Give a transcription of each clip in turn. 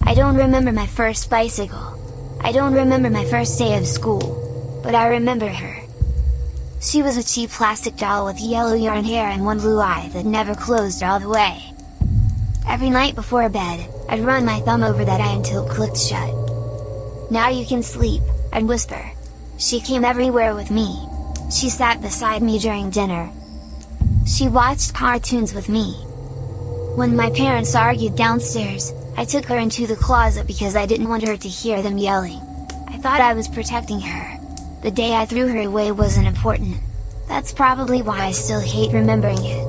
I don't remember my first bicycle. I don't remember my first day of school. But I remember her. She was a cheap plastic doll with yellow yarn hair and one blue eye that never closed all the way. Every night before bed, I'd run my thumb over that eye until it clicked shut. "Now you can sleep," I'd whisper. She came everywhere with me. She sat beside me during dinner. She watched cartoons with me. When my parents argued downstairs, I took her into the closet because I didn't want her to hear them yelling. I thought I was protecting her. The day I threw her away wasn't important. That's probably why I still hate remembering it.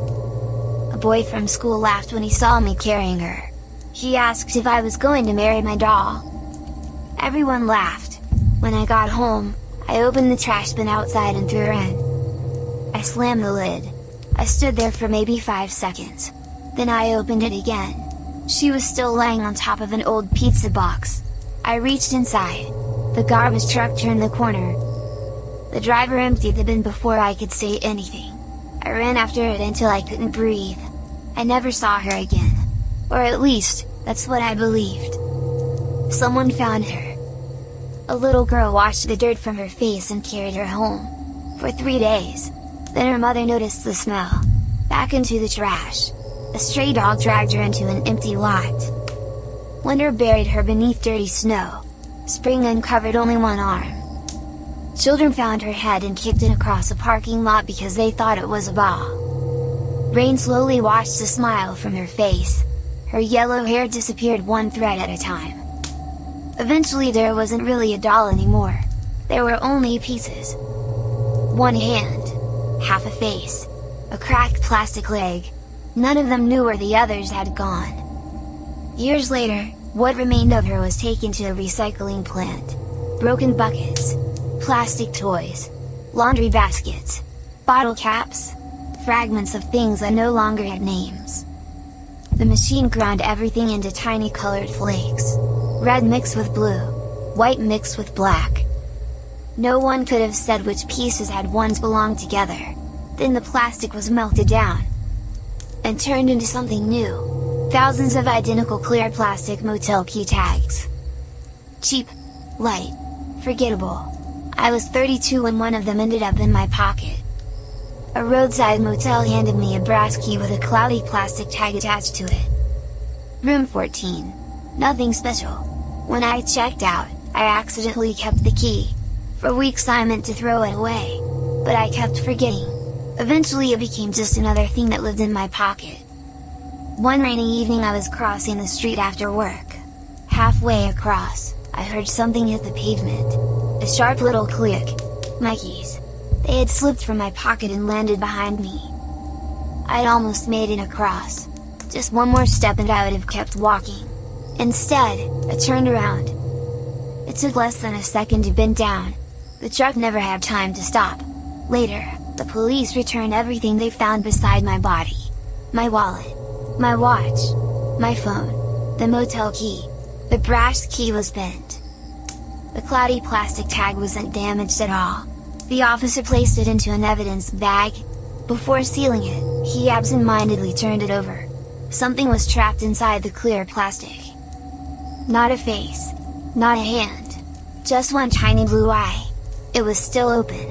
A boy from school laughed when he saw me carrying her. He asked if I was going to marry my doll. Everyone laughed. When I got home, I opened the trash bin outside and threw her in. I slammed the lid. I stood there for maybe 5 seconds. Then I opened it again. She was still laying on top of an old pizza box. I reached inside. The garbage truck turned the corner. The driver emptied the bin before I could say anything. I ran after it until I couldn't breathe. I never saw her again. Or at least, that's what I believed. Someone found her. A little girl washed the dirt from her face and carried her home. For 3 days. Then her mother noticed the smell. Back into the trash. A stray dog dragged her into an empty lot. Winter buried her beneath dirty snow. Spring uncovered only one arm. Children found her head and kicked it across a parking lot because they thought it was a ball. Rain slowly washed the smile from her face. Her yellow hair disappeared one thread at a time. Eventually there wasn't really a doll anymore. There were only pieces. One hand. Half a face. A cracked plastic leg. None of them knew where the others had gone. Years later, what remained of her was taken to a recycling plant. Broken buckets. Plastic toys. Laundry baskets. Bottle caps. Fragments of things that no longer had names. The machine ground everything into tiny colored flakes. Red mixed with blue. White mixed with black. No one could have said which pieces had once belonged together. Then the plastic was melted down. And turned into something new. Thousands of identical clear plastic motel key tags. Cheap. Light. Forgettable. I was 32 when one of them ended up in my pocket. A roadside motel handed me a brass key with a cloudy plastic tag attached to it. Room 14. Nothing special. When I checked out, I accidentally kept the key. For weeks I meant to throw it away. But I kept forgetting. Eventually it became just another thing that lived in my pocket. One rainy evening I was crossing the street after work. Halfway across, I heard something hit the pavement. A sharp little click. My keys. They had slipped from my pocket and landed behind me. I'd almost made it across. Just one more step and I would have kept walking. Instead, I turned around. It took less than a second to bend down. The truck never had time to stop. Later, the police returned everything they found beside my body. My wallet. My watch. My phone. The motel key. The brass key was bent. The cloudy plastic tag wasn't damaged at all. The officer placed it into an evidence bag. Before sealing it, he absent-mindedly turned it over. Something was trapped inside the clear plastic. Not a face. Not a hand. Just one tiny blue eye. It was still open.